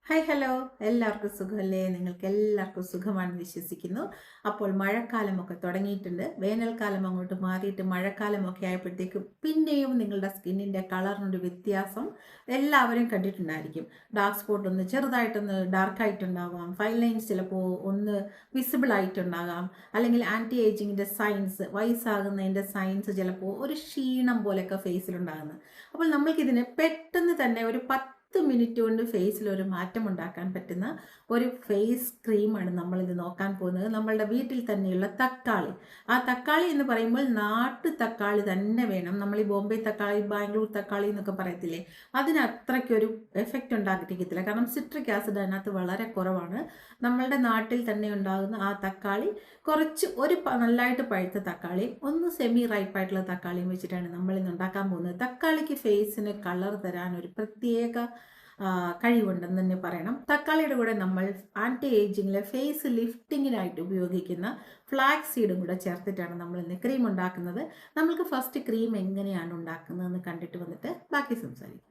Hi hello, എല്ലാവർക്കും സുഖമല്ലേ? നിങ്ങൾക്ക് എല്ലാവർക്കും സുഖമാണെന്ന് വിശ്വസിക്കുന്നു. അപ്പോൾ മഴക്കാലമൊക്കെ തുടങ്ങിയിട്ടുണ്ട്. വേനൽക്കാലം അങ്ങോട്ട് മാറിയിട്ട് മഴക്കാലമൊക്കെ ആയപ്പോഴത്തേക്കും പിന്നെയും നിങ്ങളുടെ സ്കിന്നിൻ്റെ കളറിനൊരു വ്യത്യാസം എല്ലാവരും കണ്ടിട്ടുണ്ടായിരിക്കും. ഡാർക്ക് സ്പോട്ട് ഒന്ന് ചെറുതായിട്ടൊന്ന് ഡാർക്കായിട്ടുണ്ടാവാം, ഫൈൻ ലൈൻസ് ചിലപ്പോൾ ഒന്ന് വിസിബിൾ ആയിട്ടുണ്ടാകാം, അല്ലെങ്കിൽ ആൻറ്റി ഏജിങ്ങിൻ്റെ സൈൻസ്, വയസ്സാകുന്നതിൻ്റെ സൈൻസ് ചിലപ്പോൾ ഒരു ക്ഷീണം പോലെയൊക്കെ ഫേസിലുണ്ടാകുന്നത്. അപ്പോൾ നമ്മൾക്കിതിന് പെട്ടെന്ന് തന്നെ ഒരു 10 മിനിറ്റ് കൊണ്ട് ഫേസിൽ ഒരു മാറ്റം ഉണ്ടാക്കാൻ പറ്റുന്ന ഒരു ഫേസ് ക്രീമാണ് നമ്മളിത് നോക്കാൻ പോകുന്നത്. നമ്മളുടെ വീട്ടിൽ തന്നെയുള്ള തക്കാളി. ആ തക്കാളി എന്ന് പറയുമ്പോൾ നാട്ടു തക്കാളി തന്നെ വേണം. നമ്മൾ ഈ ബോംബെ തക്കാളി, ബാംഗ്ലൂർ തക്കാളി എന്നൊക്കെ പറയത്തില്ലേ, അതിന് അത്രയ്ക്കൊരു എഫക്റ്റ് ഉണ്ടാക്കിയിരിക്കത്തില്ല. കാരണം സിട്രിക് ആസിഡ് അതിനകത്ത് വളരെ കുറവാണ്. നമ്മളുടെ നാട്ടിൽ തന്നെ ഉണ്ടാകുന്ന ആ തക്കാളി കുറച്ച് നല്ലതായിട്ട് പഴുത്ത തക്കാളിയും ഒന്ന് സെമി റൈപ്പായിട്ടുള്ള തക്കാളിയും വെച്ചിട്ടാണ് നമ്മൾ ഇന്ന് ഉണ്ടാക്കാൻ പോകുന്നത്. തക്കാളിക്ക് ഫേസിന് കളർ തരാൻ ഒരു പ്രത്യേക കഴിവുണ്ടെന്ന് തന്നെ പറയണം. തക്കാളിയുടെ കൂടെ നമ്മൾ ആൻറ്റി ഏജിങ്ങിലെ ഫേസ് ലിഫ്റ്റിങ്ങിനായിട്ട് ഉപയോഗിക്കുന്ന ഫ്ലാക്സ് സീഡും കൂടെ ചേർത്തിട്ടാണ് നമ്മൾ ഇന്ന് ക്രീം ഉണ്ടാക്കുന്നത്. നമ്മൾക്ക് ഫസ്റ്റ് ക്രീം എങ്ങനെയാണ് ഉണ്ടാക്കുന്നതെന്ന് കണ്ടിട്ട് വന്നിട്ട് ബാക്കി സംസാരിക്കാം.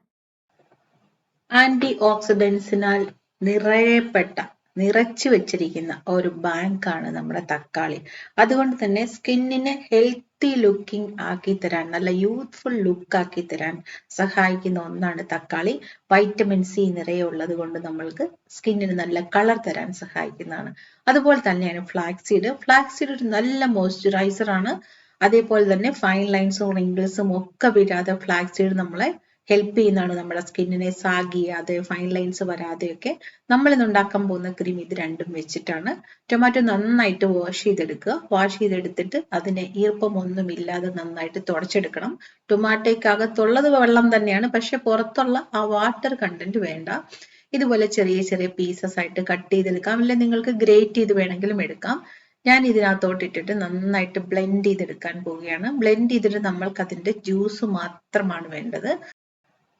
ആന്റി ഓക്സിഡൻസിനാൽ നിറച്ചു വെച്ചിരിക്കുന്ന ഒരു ബാങ്കാണ് നമ്മുടെ തക്കാളി. അതുകൊണ്ട് തന്നെ സ്കിന്നിനെ ഹെൽത്തി ലുക്കിംഗ് ആക്കി തരാൻ, നല്ല യൂത്ത്ഫുൾ ലുക്ക് ആക്കി തരാൻ സഹായിക്കുന്ന ഒന്നാണ് തക്കാളി. വൈറ്റമിൻ സി നിറയുള്ളത് കൊണ്ട് നമ്മൾക്ക് സ്കിന്നിന് നല്ല കളർ തരാൻ സഹായിക്കുന്നതാണ്. അതുപോലെ തന്നെയാണ് ഫ്ലാക്സീഡ് ഒരു നല്ല മോയ്സ്ചറൈസർ ആണ്. അതേപോലെ തന്നെ ഫൈൻ ലൈൻസും റിങ്കിൾസും ഒക്കെ വരാതെ ഫ്ലാക്സീഡ് നമ്മളെ ഹെൽപ്പ് ചെയ്യുന്നതാണ്. നമ്മുടെ സ്കിന്നിനെ സാഗ് ചെയ്യാതെ, ഫൈൻ ലൈൻസ് വരാതെയൊക്കെ നമ്മൾ ഇന്ന് ഉണ്ടാക്കാൻ പോകുന്ന ക്രീം ഇത് രണ്ടും വെച്ചിട്ടാണ്. ടൊമാറ്റോ നന്നായിട്ട് വാഷ് ചെയ്തെടുത്തിട്ട് അതിനെ ഈർപ്പമൊന്നും ഇല്ലാതെ നന്നായിട്ട് തുടച്ചെടുക്കണം. ടൊമാറ്റോയ്ക്കകത്തുള്ളത് വെള്ളം തന്നെയാണ്, പക്ഷെ പുറത്തുള്ള ആ വാട്ടർ കണ്ടന്റ് വേണ്ട. ഇതുപോലെ ചെറിയ ചെറിയ പീസസ് ആയിട്ട് കട്ട് ചെയ്തെടുക്കാം, അല്ലെങ്കിൽ നിങ്ങൾക്ക് ഗ്രേറ്റ് ചെയ്ത് വേണമെങ്കിലും എടുക്കാം. ഞാൻ ഇതിനകത്തോട്ട് ഇട്ടിട്ട് നന്നായിട്ട് ബ്ലെൻഡ് ചെയ്തെടുക്കാൻ പോവുകയാണ്. ബ്ലെൻഡ് ചെയ്തിട്ട് നമ്മൾക്ക് അതിന്റെ ജ്യൂസ് മാത്രമാണ് വേണ്ടത്.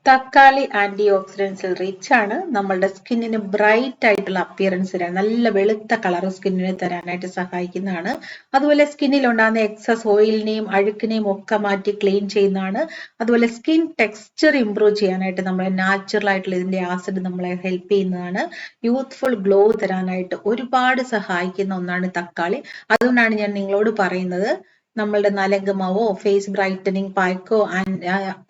തക്കാളി ആന്റി ഓക്സിഡൻസിൽ റിച്ച് ആണ്. നമ്മളുടെ സ്കിന്നിന് ബ്രൈറ്റ് ആയിട്ടുള്ള അപ്പിയറൻസ് തരാൻ, നല്ല വെളുത്ത കളർ സ്കിന്നിന് തരാനായിട്ട് സഹായിക്കുന്നതാണ്. അതുപോലെ സ്കിന്നിൽ ഉണ്ടാകുന്ന എക്സസ് ഓയിലിനെയും അഴുക്കിനെയും ഒക്കെ മാറ്റി ക്ലീൻ ചെയ്യുന്നതാണ്. അതുപോലെ സ്കിൻ ടെക്സ്ചർ ഇംപ്രൂവ് ചെയ്യാനായിട്ട് നമ്മളെ നാച്ചുറൽ ആയിട്ടുള്ള ഇതിന്റെ ആസിഡ് നമ്മളെ ഹെൽപ്പ് ചെയ്യുന്നതാണ്. യൂത്ത്ഫുൾ ഗ്ലോ തരാനായിട്ട് ഒരുപാട് സഹായിക്കുന്ന ഒന്നാണ് തക്കാളി. അതുകൊണ്ടാണ് ഞാൻ നിങ്ങളോട് പറയുന്നത്, നമ്മളുടെ നലങ്കമാവോ ഫേസ് ബ്രൈറ്റനിങ് പായ്ക്കോ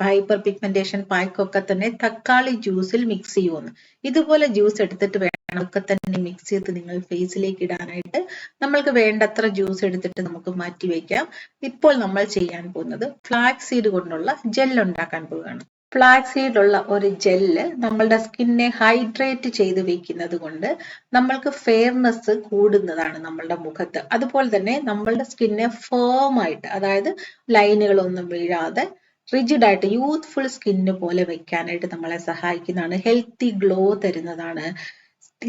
ഹൈപ്പർ പിഗ്മെന്റേഷൻ പായ്ക്കോ ഒക്കെ തന്നെ തക്കാളി ജ്യൂസിൽ മിക്സ് ചെയ്യുമെന്ന്. ഇതുപോലെ ജ്യൂസ് എടുത്തിട്ട് വേണം ഒക്കെ തന്നെ മിക്സ് ചെയ്ത് നിങ്ങൾ ഫേസിലേക്ക് ഇടാനായിട്ട്. നമ്മൾക്ക് വേണ്ടത്ര ജ്യൂസ് എടുത്തിട്ട് നമുക്ക് മാറ്റി വെക്കാം. ഇപ്പോൾ നമ്മൾ ചെയ്യാൻ പോകുന്നത് ഫ്ലാക്സ് സീഡ് കൊണ്ടുള്ള ജെൽ ഉണ്ടാക്കാൻ പോവുകയാണ്. ഫ്ലാക്സീഡുള്ള ഒരു ജെല്ല് നമ്മളുടെ സ്കിന്നെ ഹൈഡ്രേറ്റ് ചെയ്ത് വെക്കുന്നത് കൊണ്ട് നമ്മൾക്ക് ഫെയർനെസ് കൂടുന്നതാണ് നമ്മളുടെ മുഖത്ത്. അതുപോലെ തന്നെ നമ്മളുടെ സ്കിന്നെ ഫേം ആയിട്ട്, അതായത് ലൈനുകളൊന്നും വീഴാതെ റിജിഡ് ആയിട്ട് യൂത്ത്ഫുൾ സ്കിന്ന് പോലെ വെക്കാനായിട്ട് നമ്മളെ സഹായിക്കുന്നതാണ്. ഹെൽത്തി ഗ്ലോ തരുന്നതാണ്.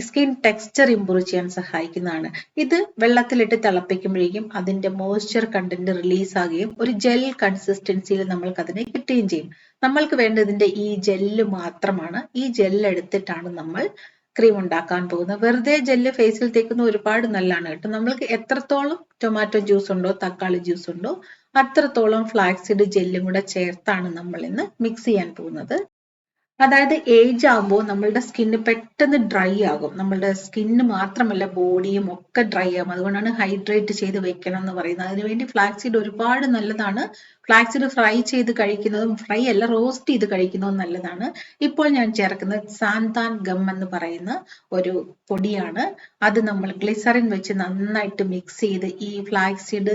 സ്കിൻ ടെക്സ്ചർ ഇംപ്രൂവ് ചെയ്യാൻ സഹായിക്കുന്നതാണ്. ഇത് വെള്ളത്തിലിട്ട് തിളപ്പിക്കുമ്പോഴേക്കും അതിന്റെ മോയ്സ്ചർ കണ്ടന്റ് റിലീസ് ആകുകയും ഒരു ജെൽ കൺസിസ്റ്റൻസിയിൽ നമ്മൾക്ക് അതിനെ കിട്ടുകയും ചെയ്യും. നമ്മൾക്ക് വേണ്ടതിന്റെ ഈ ജെല്ല് മാത്രമാണ്. ഈ ജെല്ല് എടുത്തിട്ടാണ് നമ്മൾ ക്രീം ഉണ്ടാക്കാൻ പോകുന്നത്. വെറുതെ ജെല്ല് ഫേസിൽ തേക്കുന്ന ഒരുപാട് നല്ലതാണ് കേട്ടോ. നമ്മൾക്ക് എത്രത്തോളം ടൊമാറ്റോ ജ്യൂസ് ഉണ്ടോ, തക്കാളി ജ്യൂസ് ഉണ്ടോ, അത്രത്തോളം ഫ്ലാക്സീഡ് ജെല്ലും കൂടെ ചേർത്താണ് നമ്മൾ ഇന്ന് മിക്സ് ചെയ്യാൻ പോകുന്നത്. അതായത് ഏജ് ആകുമ്പോൾ നമ്മളുടെ സ്കിന്ന് പെട്ടെന്ന് ഡ്രൈ ആകും. നമ്മളുടെ സ്കിന്ന് മാത്രമല്ല ബോഡിയും ഒക്കെ ഡ്രൈ ആകും. അതുകൊണ്ടാണ് ഹൈഡ്രേറ്റ് ചെയ്ത് വെക്കണം എന്ന് പറയുന്നത്. അതിനുവേണ്ടി ഫ്ലാക്സീഡ് ഒരുപാട് നല്ലതാണ്. ഫ്ലാക്സീഡ് ഫ്രൈ ചെയ്ത് കഴിക്കുന്നതും, ഫ്രൈ അല്ല റോസ്റ്റ് ചെയ്ത് കഴിക്കുന്നതും നല്ലതാണ്. ഇപ്പോൾ ഞാൻ ചേർക്കുന്നത് സാന്താൻ ഗം എന്ന് പറയുന്ന ഒരു പൊടിയാണ്. അത് നമ്മൾ ഗ്ലിസറിൻ വെച്ച് നന്നായിട്ട് മിക്സ് ചെയ്ത് ഈ ഫ്ലാക്സീഡ്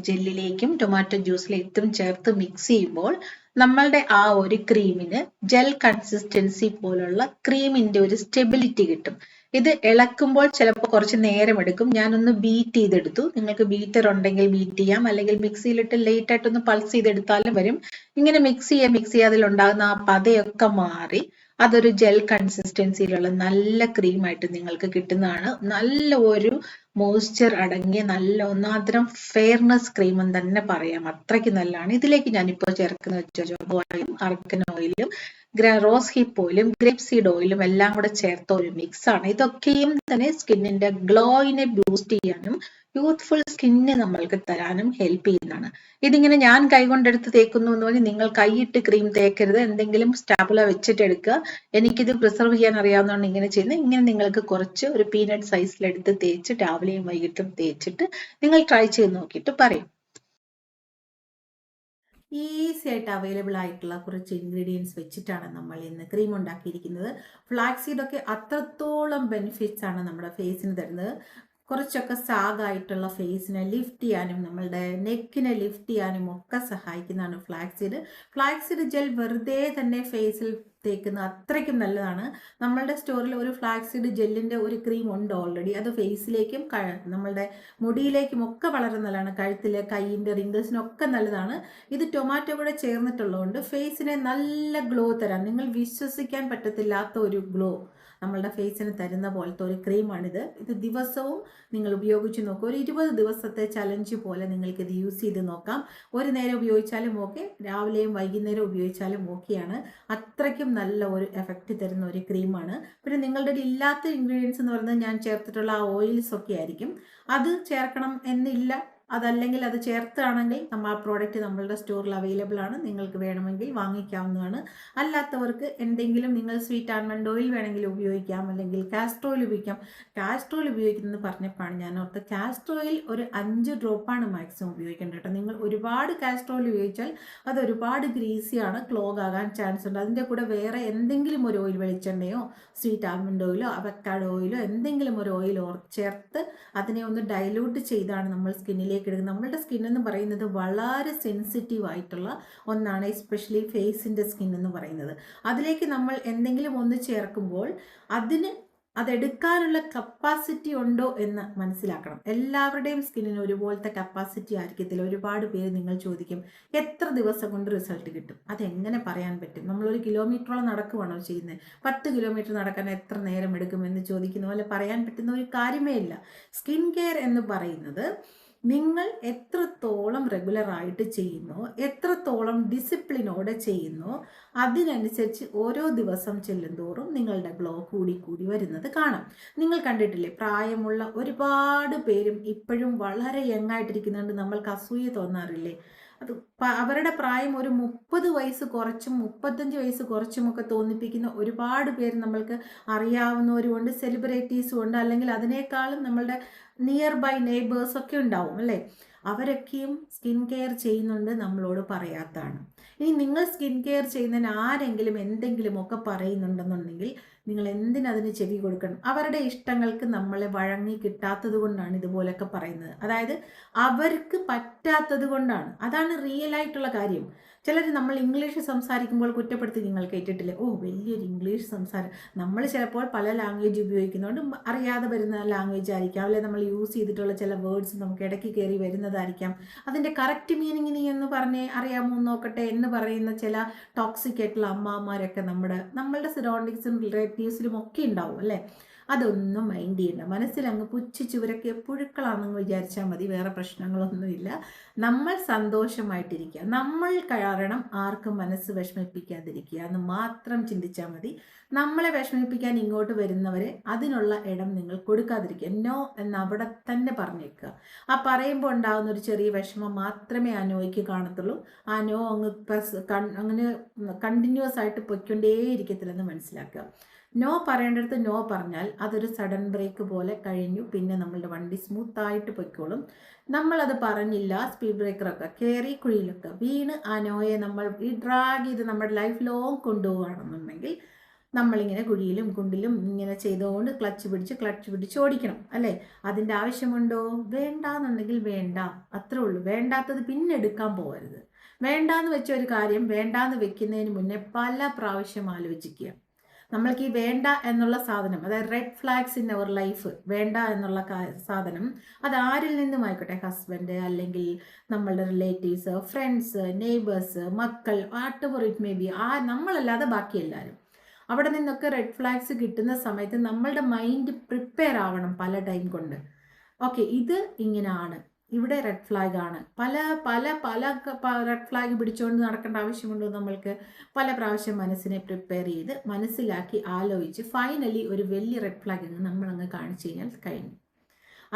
ജെല്ലിലേക്കും ടൊമാറ്റോ ജ്യൂസിലേക്കും ചേർത്ത് മിക്സ് ചെയ്യുമ്പോൾ നമ്മളുടെ ആ ഒരു ക്രീമിന് ജെൽ കൺസിസ്റ്റൻസി പോലുള്ള ക്രീമിന്റെ ഒരു സ്റ്റെബിലിറ്റി കിട്ടും. ഇത് ഇളക്കുമ്പോൾ ചിലപ്പോൾ കുറച്ച് നേരം എടുക്കും. ഞാനൊന്ന് ബീറ്റ് ചെയ്തെടുത്തു. നിങ്ങൾക്ക് ബീറ്റർ ഉണ്ടെങ്കിൽ ബീറ്റ് ചെയ്യാം, അല്ലെങ്കിൽ മിക്സിയിലിട്ട് ലേറ്റ് ആയിട്ടൊന്ന് പൾസ് ചെയ്തെടുത്താലും വരും. ഇങ്ങനെ മിക്സ് ചെയ്യുക അതിലുണ്ടാകുന്ന ആ പതയൊക്കെ മാറി അതൊരു ജെൽ കൺസിസ്റ്റൻസിയിലുള്ള നല്ല ക്രീമായിട്ട് നിങ്ങൾക്ക് കിട്ടുന്നതാണ്. നല്ല ഒരു മോയ്സ്ചർ അടങ്ങിയ നല്ല ഒന്നാന്തരം ഫെയർനെസ് ക്രീം എന്ന് തന്നെ പറയാം. അത്രയ്ക്ക് നല്ലതാണ്. ഇതിലേക്ക് ഞാനിപ്പോൾ ചേർക്കുന്ന ജോജോബ ഓയിലും അർഗൻ ഓയിലും റോസ് ഹിപ്പ് ഓയിലും ഗ്രേപ്പ് സീഡ് ഓയിലും എല്ലാം കൂടെ ചേർത്ത ഒരു മിക്സ് ആണ്. ഇതൊക്കെയും തന്നെ സ്കിന്നിന്റെ ഗ്ലോയിനെ ബൂസ്റ്റ് ചെയ്യാനും യൂത്ത്ഫുൾ സ്കിന്ന് നമ്മൾക്ക് തരാനും ഹെൽപ്പ് ചെയ്യുന്നതാണ്. ഇതിങ്ങനെ ഞാൻ കൈകൊണ്ടെടുത്ത് തേക്കുന്നു എന്ന് പറഞ്ഞ് നിങ്ങൾ കൈയിട്ട് ക്രീം തേക്കരുത്. എന്തെങ്കിലും സ്റ്റാബുല വെച്ചിട്ട് എടുക്കുക. എനിക്കിത് പ്രിസർവ് ചെയ്യാൻ അറിയാവുന്നതാണ് ഇങ്ങനെ ചെയ്യുന്നത്. ഇങ്ങനെ നിങ്ങൾക്ക് കുറച്ച് ഒരു പീനട്ട് സൈസിലെടുത്ത് തേച്ച് രാവിലെയും വൈകിട്ടും തേച്ചിട്ട് നിങ്ങൾ ട്രൈ ചെയ്ത് നോക്കിയിട്ട് പറയും. ഈസി ആയിട്ട് അവൈലബിൾ ആയിട്ടുള്ള കുറച്ച് ഇൻഗ്രീഡിയൻസ് വെച്ചിട്ടാണ് നമ്മൾ ഇന്ന് ക്രീം ഉണ്ടാക്കിയിരിക്കുന്നത്. ഫ്ലാക്സീഡൊക്കെ അത്രത്തോളം ബെനിഫിറ്റ്സ് ആണ് നമ്മുടെ ഫേസിന് തരുന്നത്. കുറച്ചൊക്കെ സാഗായിട്ടുള്ള ഫേസിനെ ലിഫ്റ്റ് ചെയ്യാനും നമ്മളുടെ നെക്കിനെ ലിഫ്റ്റ് ചെയ്യാനും ഒക്കെ സഹായിക്കുന്നതാണ് ഫ്ലാക്സീഡ്. ഫ്ലാക്സീഡ് ജെൽ വെറുതെ തന്നെ ഫേസിൽ തേക്കുന്നത് അത്രയ്ക്കും നല്ലതാണ്. നമ്മളുടെ സ്റ്റോറിൽ ഒരു ഫ്ലാക്സീഡ് ജെല്ലിൻ്റെ ഒരു ക്രീം ഉണ്ട് ഓൾറെഡി. അത് ഫേസിലേക്കും നമ്മളുടെ മുടിയിലേക്കും ഒക്കെ വളരെ നല്ലതാണ്. കഴുത്തിലെ കൈയിൻ്റെ റിങ്കിൾസിനൊക്കെ നല്ലതാണ്. ഇത് ടൊമാറ്റോ കൂടെ ചേർന്നിട്ടുള്ളതുകൊണ്ട് ഫേസിനെ നല്ല ഗ്ലോ തരാം. നിങ്ങൾ വിശ്വസിക്കാൻ പറ്റത്തില്ലാത്ത ഒരു ഗ്ലോ നമ്മളുടെ ഫേസിന് തരുന്ന പോലത്തെ ഒരു ക്രീമാണിത്. ഇത് ദിവസവും നിങ്ങൾ ഉപയോഗിച്ച് നോക്കുക. ഒരു 20 ദിവസത്തെ ചലഞ്ച് പോലെ നിങ്ങൾക്കിത് യൂസ് ചെയ്ത് നോക്കാം. ഒരു നേരം ഉപയോഗിച്ചാലും ഓക്കെ, രാവിലെയും വൈകുന്നേരം ഉപയോഗിച്ചാലും ഓക്കെയാണ്. അത്രയ്ക്കും നല്ല ഒരു എഫക്റ്റ് തരുന്ന ഒരു ക്രീമാണ്. പിന്നെ നിങ്ങളുടെ ഇല്ലാത്ത ഇൻഗ്രീഡിയൻസ് എന്ന് പറയുന്നത് ഞാൻ ചേർത്തിട്ടുള്ള ആ ഓയിൽസ് ഒക്കെ ആയിരിക്കും. അത് ചേർക്കണം എന്നില്ല. അതല്ലെങ്കിൽ അത് ചേർത്താണെങ്കിൽ ആ പ്രോഡക്റ്റ് നമ്മളുടെ സ്റ്റോറിൽ അവൈലബിൾ ആണ്. നിങ്ങൾക്ക് വേണമെങ്കിൽ വാങ്ങിക്കാവുന്നതാണ്. അല്ലാത്തവർക്ക് എന്തെങ്കിലും നിങ്ങൾ സ്വീറ്റ് ആൽമണ്ട് ഓയിൽ വേണമെങ്കിൽ ഉപയോഗിക്കാം, അല്ലെങ്കിൽ കാസ്റ്റർ ഓയിൽ ഉപയോഗിക്കാം. കാസ്റ്റർ ഓയിൽ ഉപയോഗിക്കുന്നത് പറഞ്ഞപ്പോഴാണ് ഞാൻ ഓർത്ത്, കാസ്റ്റർ ഓയിൽ ഒരു 5 ഡ്രോപ്പാണ് മാക്സിമം ഉപയോഗിക്കേണ്ടത് കേട്ടോ. നിങ്ങൾ ഒരുപാട് കാസ്റ്റർ ഓയിൽ ഉപയോഗിച്ചാൽ അത് ഒരുപാട് ഗ്രീസിയാണ്, ക്ലോഗ് ആകാൻ ചാൻസ് ഉണ്ട്. അതിൻ്റെ കൂടെ വേറെ എന്തെങ്കിലും ഒരു ഓയിൽ, വെളിച്ചെണ്ണയോ സ്വീറ്റ് ആൽമണ്ട് ഓയിലോ അവക്കാഡോ ഓയിലോ എന്തെങ്കിലും ഒരു ഓയിൽ ചേർത്ത് അതിനെ ഒന്ന് ഡൈലൂട്ട് ചെയ്താണ് നമ്മൾ സ്കിന്നിലേക്ക് എടുക്കുന്നത്. നമ്മളുടെ സ്കിൻ എന്ന് പറയുന്നത് വളരെ സെൻസിറ്റീവ് ആയിട്ടുള്ള ഒന്നാണ്, എസ്പെഷ്യലി ഫേസിൻ്റെ സ്കിൻ എന്ന് പറയുന്നത്. അതിലേക്ക് നമ്മൾ എന്തെങ്കിലും ഒന്ന് ചേർക്കുമ്പോൾ അതെടുക്കാനുള്ള കപ്പാസിറ്റി ഉണ്ടോ എന്ന് മനസ്സിലാക്കണം. എല്ലാവരുടെയും സ്കിന്നിന് ഒരുപോലത്തെ കപ്പാസിറ്റി ആയിരിക്കത്തില്ല. ഒരുപാട് പേര് നിങ്ങൾ ചോദിക്കും എത്ര ദിവസം കൊണ്ട് റിസൾട്ട് കിട്ടും. അതെങ്ങനെ പറയാൻ പറ്റും? നമ്മളൊരു കിലോമീറ്ററോളം നടക്കുവാണോ ചെയ്യുന്നത്? 10 കിലോമീറ്റർ നടക്കാൻ എത്ര നേരം എടുക്കുമെന്ന് ചോദിക്കുന്ന പോലെ പറയാൻ പറ്റുന്ന ഒരു കാര്യമേ ഇല്ല. സ്കിൻ കെയർ എന്ന് പറയുന്നത് നിങ്ങൾ എത്രത്തോളം റെഗുലറായിട്ട് ചെയ്യുന്നോ, എത്രത്തോളം ഡിസിപ്ലിനോടെ ചെയ്യുന്നോ, അതിനനുസരിച്ച് ഓരോ ദിവസം ചെല്ലുന്തോറും നിങ്ങളുടെ ഗ്ലോ കൂടി കൂടി വരുന്നത് കാണാം. നിങ്ങൾ കണ്ടിട്ടില്ലേ, പ്രായമുള്ള ഒരുപാട് പേരും ഇപ്പോഴും വളരെ യങ്ങായിട്ടിരിക്കുന്നുണ്ട്. നമ്മൾക്ക് അസൂയ തോന്നാറില്ലേ? അത് അവരുടെ പ്രായം ഒരു 30 വയസ്സ് കുറച്ചും 35 വയസ്സ് കുറച്ചുമൊക്കെ തോന്നിപ്പിക്കുന്ന ഒരുപാട് പേര് നമ്മൾക്ക് അറിയാവുന്നവരുമുണ്ട്, സെലിബ്രിറ്റീസും ഉണ്ട്, അല്ലെങ്കിൽ അതിനേക്കാളും നമ്മളുടെ നിയർ ബൈ നെയ്ബേഴ്സൊക്കെ ഉണ്ടാവും അല്ലേ. അവരൊക്കെയും സ്കിൻ കെയർ ചെയ്യുന്നുണ്ട്, നമ്മളോട് പറയാത്തതാണ്. ഇനി നിങ്ങൾ സ്കിൻ കെയർ ചെയ്യുന്നതിന് ആരെങ്കിലും എന്തെങ്കിലുമൊക്കെ പറയുന്നുണ്ടെന്നുണ്ടെങ്കിൽ നിങ്ങൾ എന്തിനതിന് ചെവി കൊടുക്കണം? അവരുടെ ഇഷ്ടങ്ങൾക്ക് നമ്മളെ വഴങ്ങി കിട്ടാത്തത് കൊണ്ടാണ് ഇതുപോലൊക്കെ പറയുന്നത്. അതായത് അവർക്ക് പറ്റാത്തത് കൊണ്ടാണ്. അതാണ് റിയൽ ആയിട്ടുള്ള കാര്യം. ചിലർ നമ്മൾ ഇംഗ്ലീഷ് സംസാരിക്കുമ്പോൾ കുറ്റപ്പെടുത്തി നിങ്ങൾ കേട്ടിട്ടില്ലേ, ഓ വലിയൊരു ഇംഗ്ലീഷ് സംസാരം. നമ്മൾ ചിലപ്പോൾ പല ലാംഗ്വേജ് ഉപയോഗിക്കുന്നതുകൊണ്ട് അറിയാതെ വരുന്ന ലാംഗ്വേജ് ആയിരിക്കാം, അല്ലെങ്കിൽ നമ്മൾ യൂസ് ചെയ്തിട്ടുള്ള ചില വേർഡ്സ് നമുക്ക് ഇടയ്ക്ക് കയറി വരുന്നതായിരിക്കാം. അതിൻ്റെ കറക്റ്റ് മീനിങ് നീ എന്ന് പറഞ്ഞേ അറിയാമോ നോക്കട്ടെ എന്ന് പറയുന്ന ചില ടോക്സിക് ആയിട്ടുള്ള അമ്മമാരൊക്കെ നമ്മളുടെ സറൗണ്ടിങ്സിലും റിലേറ്റീവ്സിലും ഒക്കെ ഉണ്ടാവും അല്ലേ. അതൊന്നും മൈൻഡ് ചെയ്യണ്ട. മനസ്സിലങ്ങ് പുച്ഛിച്ച് ഇവരൊക്കെ പുഴുക്കളാണെന്ന് വിചാരിച്ചാൽ മതി. വേറെ പ്രശ്നങ്ങളൊന്നുമില്ല. നമ്മൾ സന്തോഷമായിട്ടിരിക്കുക, നമ്മൾ കാരണം ആർക്കും മനസ്സ് വിഷമിപ്പിക്കാതിരിക്കുക എന്ന് മാത്രം ചിന്തിച്ചാൽ മതി. നമ്മളെ വിഷമിപ്പിക്കാൻ ഇങ്ങോട്ട് വരുന്നവരെ അതിനുള്ള ഇടം നിങ്ങൾ കൊടുക്കാതിരിക്കുക. നോ എന്ന് അവിടെ തന്നെ പറഞ്ഞേക്കുക. ആ പറയുമ്പോൾ ഉണ്ടാകുന്ന ഒരു ചെറിയ വിഷമം മാത്രമേ ആ നോയ്ക്ക് കാണത്തുള്ളൂ. ആ നോ അങ്ങനെ കണ്ടിന്യൂസ് ആയിട്ട് പൊയ്ക്കൊണ്ടേയിരിക്കത്തില്ലെന്ന് മനസ്സിലാക്കുക. നോ പറയേണ്ടടുത്ത് നോ പറഞ്ഞാൽ അതൊരു സഡൻ ബ്രേക്ക് പോലെ കഴിഞ്ഞു. പിന്നെ നമ്മളുടെ വണ്ടി സ്മൂത്തായിട്ട് പൊയ്ക്കോളും. നമ്മളത് പറഞ്ഞില്ല, സ്പീഡ് ബ്രേക്കറൊക്കെ കയറി കുഴിയിലൊക്കെ വീണ് ആ നോയെ നമ്മൾ ഈ ഡ്രാഗ് ചെയ്ത് നമ്മുടെ ലൈഫ് ലോങ് കൊണ്ടുപോവുകയാണെന്നുണ്ടെങ്കിൽ നമ്മളിങ്ങനെ കുഴിയിലും കുണ്ടിലും ഇങ്ങനെ ചെയ്തുകൊണ്ട് ക്ലച്ച് പിടിച്ച് ഓടിക്കണം അല്ലേ. അതിൻ്റെ ആവശ്യമുണ്ടോ? വേണ്ടാന്നുണ്ടെങ്കിൽ വേണ്ട, അത്രേ ഉള്ളൂ. വേണ്ടാത്തത് പിന്നെ എടുക്കാൻ പോകരുത്. വേണ്ടാന്ന് വെച്ച ഒരു കാര്യം വേണ്ടാന്ന് വെക്കുന്നതിന് മുന്നേ പല പ്രാവശ്യം ആലോചിക്കുക. നമ്മൾക്ക് ഈ വേണ്ട എന്നുള്ള സാധനം, അതായത് red flags in our life, വേണ്ട എന്നുള്ള സാധനം അത് ആരിൽ നിന്നും ആയിക്കോട്ടെ, ഹസ്ബൻഡ് അല്ലെങ്കിൽ നമ്മളുടെ റിലേറ്റീവ്സ്, ഫ്രണ്ട്സ്, നെയ്ബേഴ്സ്, മക്കൾ, വാട്ടെവർ ഇറ്റ് മേ ബി, നമ്മളല്ലാതെ ബാക്കി എല്ലാവരും. അവിടെ നിന്നൊക്കെ റെഡ് ഫ്ലാഗ്സ് കിട്ടുന്ന സമയത്ത് നമ്മളുടെ മൈൻഡ് പ്രിപ്പയർ ആവണം പല ടൈം കൊണ്ട്. ഓക്കെ, ഇത് ഇങ്ങനെയാണ്, ഇവിടെ റെഡ് ഫ്ലാഗ് ആണ്. പല പല പല റെഡ് ഫ്ലാഗ് പിടിച്ചുകൊണ്ട് നടക്കേണ്ട ആവശ്യമുണ്ടോ നമ്മൾക്ക്? പല പ്രാവശ്യം മനസ്സിനെ പ്രിപ്പയർ ചെയ്ത് മനസ്സിലാക്കി ആലോചിച്ച് ഫൈനലി ഒരു വലിയ റെഡ് ഫ്ലാഗ് നമ്മളങ്ങ് കാണിച്ചു കഴിഞ്ഞാൽ കഴിഞ്ഞു.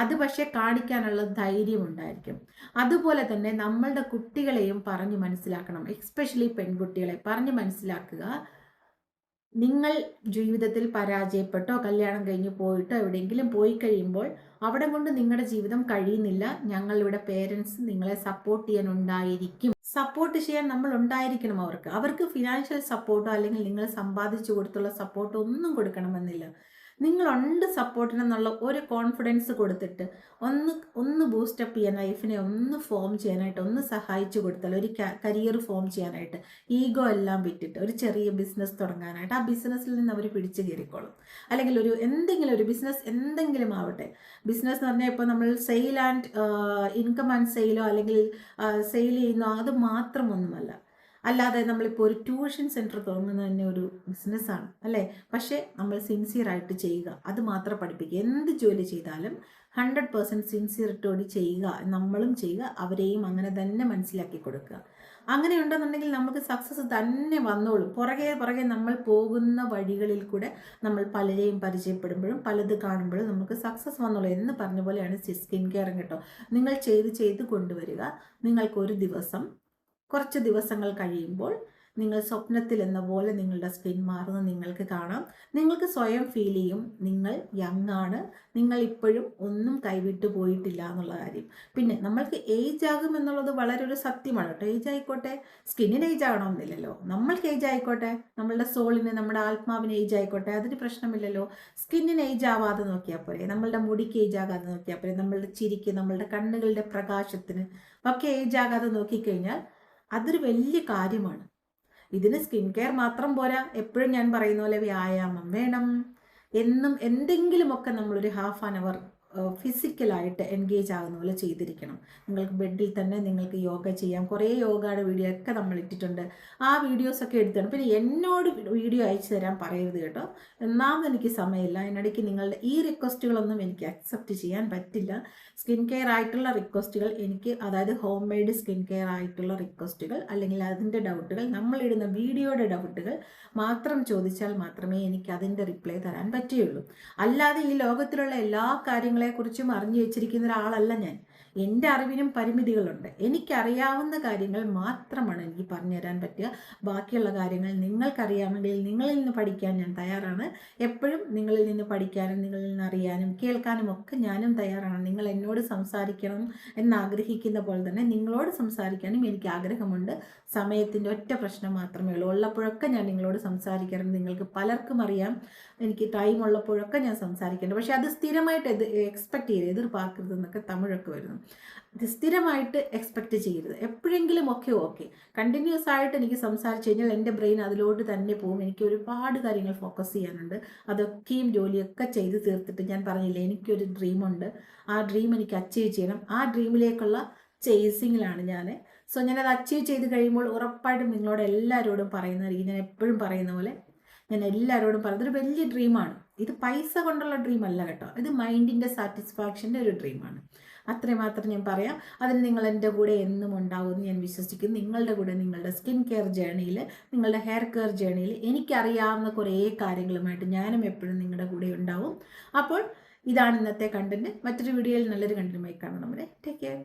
അത് പക്ഷേ കാണിക്കാനുള്ള ധൈര്യം ഉണ്ടായിരിക്കും. അതുപോലെ തന്നെ നമ്മളുടെ കുട്ടികളെയും പറഞ്ഞ് മനസ്സിലാക്കണം. എസ്പെഷ്യലി പെൺകുട്ടികളെ പറഞ്ഞ് മനസ്സിലാക്കുക. നിങ്ങൾ ജീവിതത്തിൽ പരാജയപ്പെട്ടോ കല്യാണം കഴിഞ്ഞ് പോയിട്ടോ എവിടെയെങ്കിലും പോയി കഴിയുമ്പോൾ അവിടെ കൊണ്ട് നിങ്ങളുടെ ജീവിതം കഴിയുന്നില്ല. ഞങ്ങളിവിടെ പേരൻസ് നിങ്ങളെ സപ്പോർട്ട് ചെയ്യാൻ ഉണ്ടായിരിക്കും. സപ്പോർട്ട് ചെയ്യാൻ നമ്മൾ ഉണ്ടായിരിക്കണം. അവർക്ക് ഫിനാൻഷ്യൽ സപ്പോർട്ടോ അല്ലെങ്കിൽ നിങ്ങൾ സമ്പാദിച്ചു കൊടുത്തുള്ള സപ്പോർട്ടോ ഒന്നും കൊടുക്കണമെന്നില്ല. നിങ്ങളുണ്ട് സപ്പോർട്ടിനെന്നുള്ള ഒരു കോൺഫിഡൻസ് കൊടുത്തിട്ട് ഒന്ന് ബൂസ്റ്റപ്പ് ചെയ്യാൻ, ലൈഫിനെ ഒന്ന് ഫോം ചെയ്യാനായിട്ട് ഒന്ന് സഹായിച്ചു കൊടുത്താൽ, ഒരു കരിയർ ഫോം ചെയ്യാനായിട്ട് ഈഗോ എല്ലാം വിട്ടിട്ട് ഒരു ചെറിയ ബിസിനസ് തുടങ്ങാനായിട്ട് ആ ബിസിനസ്സിൽ നിന്ന് അവർ പിടിച്ചു കയറിക്കോളും. അല്ലെങ്കിൽ എന്തെങ്കിലും ഒരു ബിസിനസ് എന്തെങ്കിലും ആവട്ടെ. ബിസിനസ് എന്ന് പറഞ്ഞാൽ ഇപ്പോൾ നമ്മൾ സെയിൽ ആൻഡ് ഇൻകം ആൻഡ് സെയിലോ അല്ലെങ്കിൽ സെയിൽ ചെയ്യുന്നോ അത് മാത്രമൊന്നുമല്ല. അല്ലാതെ നമ്മളിപ്പോൾ ഒരു ട്യൂഷൻ സെൻറ്റർ തുടങ്ങുന്നത് തന്നെ ഒരു ബിസിനസ്സാണ് അല്ലേ? പക്ഷേ നമ്മൾ സിൻസിയറായിട്ട് ചെയ്യുക, അത് മാത്രം പഠിപ്പിക്കുക. എന്ത് ജോലി ചെയ്താലും 100% സിൻസിയറിറ്റോട് ചെയ്യുക, നമ്മളും ചെയ്യുക, അവരെയും അങ്ങനെ തന്നെ മനസ്സിലാക്കി കൊടുക്കുക. അങ്ങനെ ഉണ്ടെന്നുണ്ടെങ്കിൽ നമുക്ക് സക്സസ് തന്നെ വന്നോളും. പുറകെ നമ്മൾ പോകുന്ന വഴികളിൽ കൂടെ നമ്മൾ പലരെയും പരിചയപ്പെടുമ്പോഴും പലത് കാണുമ്പോഴും നമുക്ക് സക്സസ് വന്നോളൂ എന്ന് പറഞ്ഞ പോലെയാണ് സ്കിൻ കെയറും കേട്ടോ. നിങ്ങൾ ചെയ്ത് കൊണ്ടുവരിക. നിങ്ങൾക്കൊരു ദിവസം കുറച്ച് ദിവസങ്ങൾ കഴിയുമ്പോൾ നിങ്ങൾ സ്വപ്നത്തിൽ എന്ന പോലെ നിങ്ങളുടെ സ്കിൻ മാറുന്നത് നിങ്ങൾക്ക് കാണാം. നിങ്ങൾക്ക് സ്വയം ഫീൽ ചെയ്യും നിങ്ങൾ യങ് ആണ്, നിങ്ങൾ ഇപ്പോഴും ഒന്നും കൈവിട്ടു പോയിട്ടില്ല എന്നുള്ള കാര്യം. പിന്നെ നമ്മൾക്ക് ഏജ് ആകും എന്നുള്ളത് വളരെ ഒരു സത്യമാണ് കേട്ടോ. ഏജ് ആയിക്കോട്ടെ, സ്കിന്നിന് ഏജ് ആകണമെന്നില്ലല്ലോ. നമ്മൾക്ക് ഏജ് ആയിക്കോട്ടെ, നമ്മളുടെ സോളിന്, നമ്മുടെ ആത്മാവിന് ഏജ് ആയിക്കോട്ടെ, അതിന് പ്രശ്നമില്ലല്ലോ. സ്കിന്നിന് ഏജ് ആവാതെ നോക്കിയാൽ പോരെ, നമ്മളുടെ മുടിക്ക് ഏജ് ആകാതെ നോക്കിയാൽ പോരെ, നമ്മളുടെ ചിരിക്ക്, നമ്മളുടെ കണ്ണുകളുടെ പ്രകാശത്തിന് ഒക്കെ ഏജ് ആകാതെ നോക്കിക്കഴിഞ്ഞാൽ അതൊരു വലിയ കാര്യമാണ്. ഇതിന് സ്കിൻ കെയർ മാത്രം പോരാ. എപ്പോഴും ഞാൻ പറയുന്ന പോലെ വ്യായാമം വേണം. എന്നും എന്തെങ്കിലുമൊക്കെ നമ്മളൊരു ഹാഫ് ആൻ അവർ ഫിസിക്കലായിട്ട് എൻഗേജ് ആകുന്ന പോലെ ചെയ്തിരിക്കണം. നിങ്ങൾക്ക് ബെഡിൽ തന്നെ നിങ്ങൾക്ക് യോഗ ചെയ്യാം. കുറേ യോഗയുടെ വീഡിയോ ഒക്കെ നമ്മൾ ഇട്ടിട്ടുണ്ട്. ആ വീഡിയോസൊക്കെ എടുത്താണ്. പിന്നെ എന്നോട് വീഡിയോ അയച്ചു തരാൻ പറയരുത് കേട്ടോ. ഒന്നാമത് എനിക്ക് സമയമില്ല. അതിനിടയ്ക്ക് നിങ്ങളുടെ ഈ റിക്വസ്റ്റുകളൊന്നും എനിക്ക് അക്സെപ്റ്റ് ചെയ്യാൻ പറ്റില്ല. സ്കിൻ കെയർ ആയിട്ടുള്ള റിക്വസ്റ്റുകൾ എനിക്ക്, അതായത് ഹോം മെയ്ഡ് സ്കിൻ കെയർ ആയിട്ടുള്ള റിക്വസ്റ്റുകൾ അല്ലെങ്കിൽ അതിൻ്റെ ഡൗട്ടുകൾ, നമ്മളിടുന്ന വീഡിയോയുടെ ഡൗട്ടുകൾ മാത്രം ചോദിച്ചാൽ മാത്രമേ എനിക്ക് അതിൻ്റെ റിപ്ലൈ തരാൻ പറ്റുകയുള്ളൂ. അല്ലാതെ ഈ ലോകത്തിലുള്ള എല്ലാ കാര്യങ്ങളെക്കുറിച്ചും അറിഞ്ഞു വെച്ചിരിക്കുന്ന ഒരാളല്ല ഞാൻ. എൻ്റെ അറിവിനും പരിമിതികളുണ്ട്. എനിക്കറിയാവുന്ന കാര്യങ്ങൾ മാത്രമാണ് എനിക്ക് പറഞ്ഞു തരാൻ പറ്റുക. ബാക്കിയുള്ള കാര്യങ്ങൾ നിങ്ങൾക്കറിയാമെങ്കിൽ നിങ്ങളിൽ നിന്ന് പഠിക്കാൻ ഞാൻ തയ്യാറാണ്. എപ്പോഴും നിങ്ങളിൽ നിന്ന് പഠിക്കാനും നിങ്ങളിൽ നിന്ന് അറിയാനും കേൾക്കാനും ഒക്കെ ഞാനും തയ്യാറാണ്. നിങ്ങൾ എന്നോട് സംസാരിക്കണം എന്നാഗ്രഹിക്കുന്ന പോലെ തന്നെ നിങ്ങളോട് സംസാരിക്കാനും എനിക്ക് ആഗ്രഹമുണ്ട്. സമയത്തിൻ്റെ ഒറ്റ പ്രശ്നം മാത്രമേ ഉള്ളൂ. ഉള്ളപ്പോഴൊക്കെ ഞാൻ നിങ്ങളോട് സംസാരിക്കാറുണ്ട്. നിങ്ങൾക്ക് പലർക്കും അറിയാം എനിക്ക് ടൈം ഉള്ളപ്പോഴൊക്കെ ഞാൻ സംസാരിക്കുന്നുണ്ട്. പക്ഷെ അത് സ്ഥിരമായിട്ട് എക്സ്പെക്ട് ചെയ്യരുത്. എതിർപ്പാക്കരുത് എന്നൊക്കെ തമിഴൊക്കെ വരുന്നു. ഇത് സ്ഥിരമായിട്ട് എക്സ്പെക്റ്റ് ചെയ്യരുത്. എപ്പോഴെങ്കിലും ഓക്കെ കണ്ടിന്യൂസ് ആയിട്ട് എനിക്ക് സംസാരിച്ച് കഴിഞ്ഞാൽ എൻ്റെ ബ്രെയിൻ അതിലോട്ട് തന്നെ പോകും. എനിക്ക് ഒരുപാട് കാര്യങ്ങൾ ഫോക്കസ് ചെയ്യാനുണ്ട്. അതൊക്കെയും ജോലിയൊക്കെ ചെയ്ത് തീർത്തിട്ട്, ഞാൻ പറഞ്ഞില്ലേ എനിക്കൊരു ഡ്രീമുണ്ട്, ആ ഡ്രീം എനിക്ക് അച്ചീവ് ചെയ്യണം. ആ ഡ്രീമിലേക്കുള്ള ചേസിങ്ങിലാണ് ഞാൻ. സോ ഞാനത് അച്ചീവ് ചെയ്ത് കഴിയുമ്പോൾ ഉറപ്പായിട്ടും നിങ്ങളോട് എല്ലാവരോടും പറയുന്നതായിരിക്കും. ഞാൻ എപ്പോഴും പറയുന്ന പോലെ ഞാൻ എല്ലാവരോടും പറയുന്നത് ഒരു വലിയ ഡ്രീമാണ്. ഇത് പൈസ കൊണ്ടുള്ള ഡ്രീം അല്ല കേട്ടോ. ഇത് മൈൻഡിൻ്റെ സാറ്റിസ്ഫാക്ഷൻ്റെ ഒരു ഡ്രീമാണ്. അത്രയും മാത്രം ഞാൻ പറയാം. അതിന് നിങ്ങൾ എൻ്റെ കൂടെ എന്നും ഉണ്ടാവുമെന്ന് ഞാൻ വിശ്വസിക്കുന്നു. നിങ്ങളുടെ കൂടെ നിങ്ങളുടെ സ്കിൻ കെയർ ജേണിയിൽ, നിങ്ങളുടെ ഹെയർ കെയർ ജേണിയിൽ എനിക്കറിയാവുന്ന കുറേ കാര്യങ്ങളുമായിട്ട് ഞാനും എപ്പോഴും നിങ്ങളുടെ കൂടെ ഉണ്ടാവും. അപ്പോൾ ഇതാണ് ഇന്നത്തെ കണ്ടന്റ്. മറ്റൊരു വീഡിയോയിൽ നല്ലൊരു കണ്ടന്റുമായി കാണാം. നമ്മുടെ ടേക്ക് കെയർ.